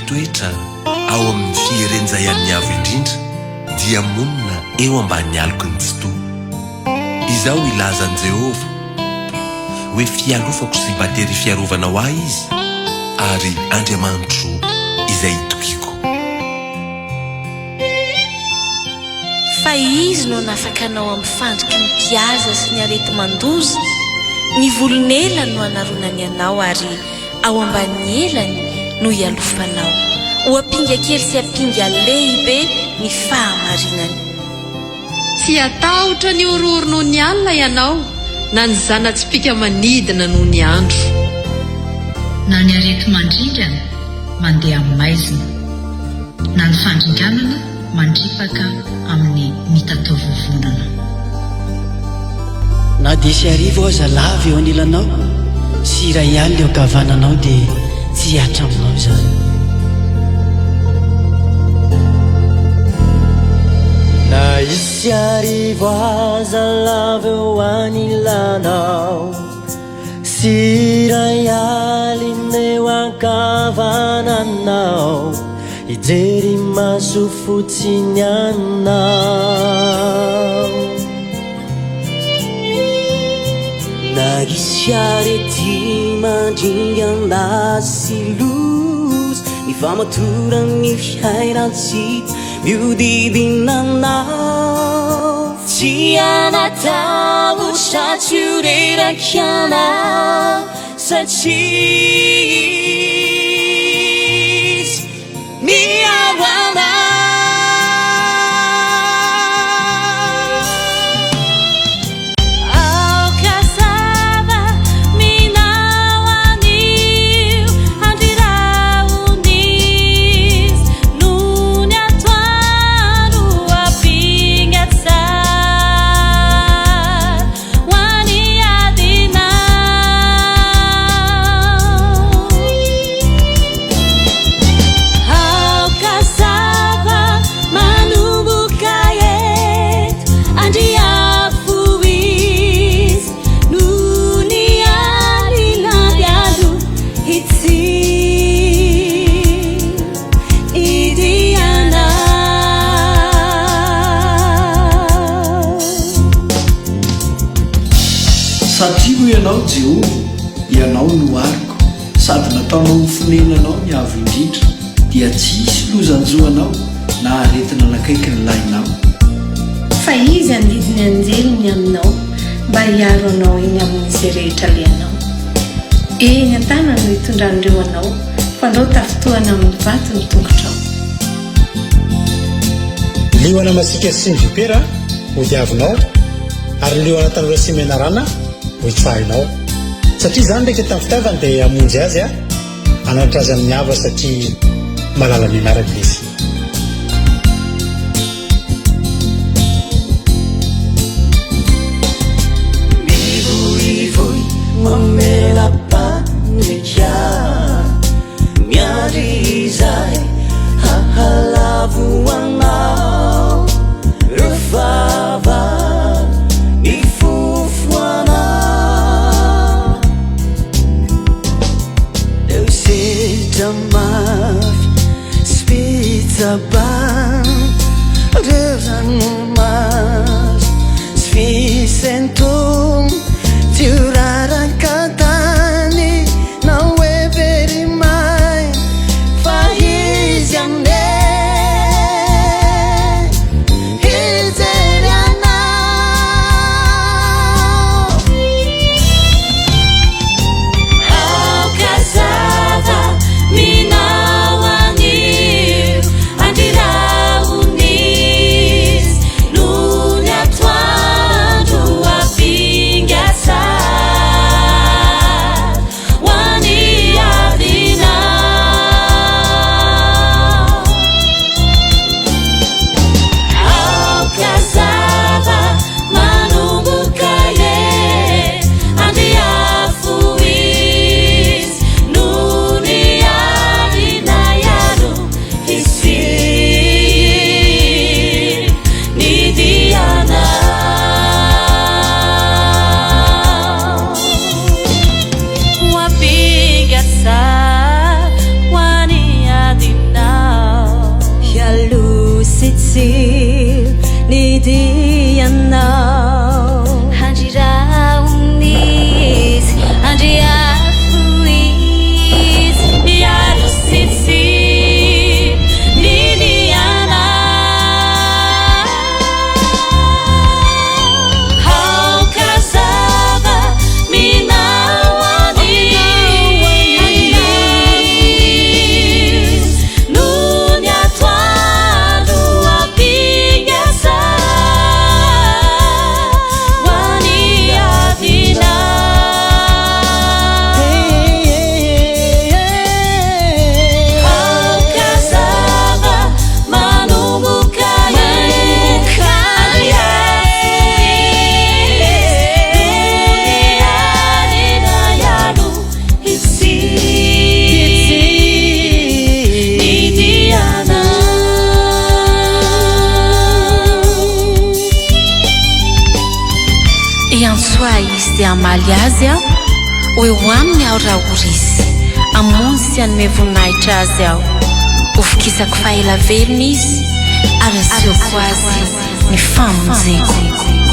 toetra ao amin'ny fierenjay an'ny avo indrindra dia monina eo ambany aloko ny fotoa. Izao ilazan Jehova hoe fialofako sy batery fiarovana ho ahy izy ary Andriamanitro izay itokiko. Fa izy no nafakanao amin'ny fandriky ny mpiaza sy ny arety mandoza, ny volon'elany no anaronany anao ary ao ambany elany no ialofanao. Ho apinga kely sy apinga lehibe ny fahamarinany. Tsy atahotra ny ororo noho ny alina ianao, na ny zana-tsipika manidina noho ny andro. Na ny arety mandrindrana mandeha amin'ny maizina, na ny fandringanana mandripaka amin'ny mitatao-vovonana. Na dia sy arivo aza lava eo anilanao, sy iray alina eo kavananao dia tsy hiatra aminao izany. Na isy arivo aza lava eo anilanao, sy iray alina eo ankavananao, ijery maso fotsiny anao. Na isy arety mandringana sy loza, ny famatorany fiainantsika miodidinanao, tsy anatahotra tsy horeraky anao satria izy miaro anao. Satria ianao Jehova, ianao no ariko, sady nataonao hofonenanao ny avo indrindra, dia tsisy lozanjoanao na aretina nakaiky ny lainao. Fa izy andidiny anjelony aminao mba hiaro anao eny amin'izay rehetra leanao. Eny an-tanany no hitondran'ireo anao, fa andao tafitohana amin'ny vato ny tongotrao. Lioana masika sy ny vipera ho diavinao, ary lioana tanora sy menarana ho itsahinao. Satria izany ndraika tamin'ny fitiavany dia hamonjy azy anatra azy amin'ny hava satria malala mianaraka izy. Mivoivoy mamelapandrika miandry izay hahalavo anao, revava mifofo anao, deu seja mafy spitzaban rezanumas sfisentum tiurarankatani não é very mine faz ane Minau anil andirau nis nu fa izy dia amaly azy aho hoe ho aminy aho raha ory izy amony sy anome voninahitra azy aho ovokisako faela velona izy ary asioko azy ny famonjeko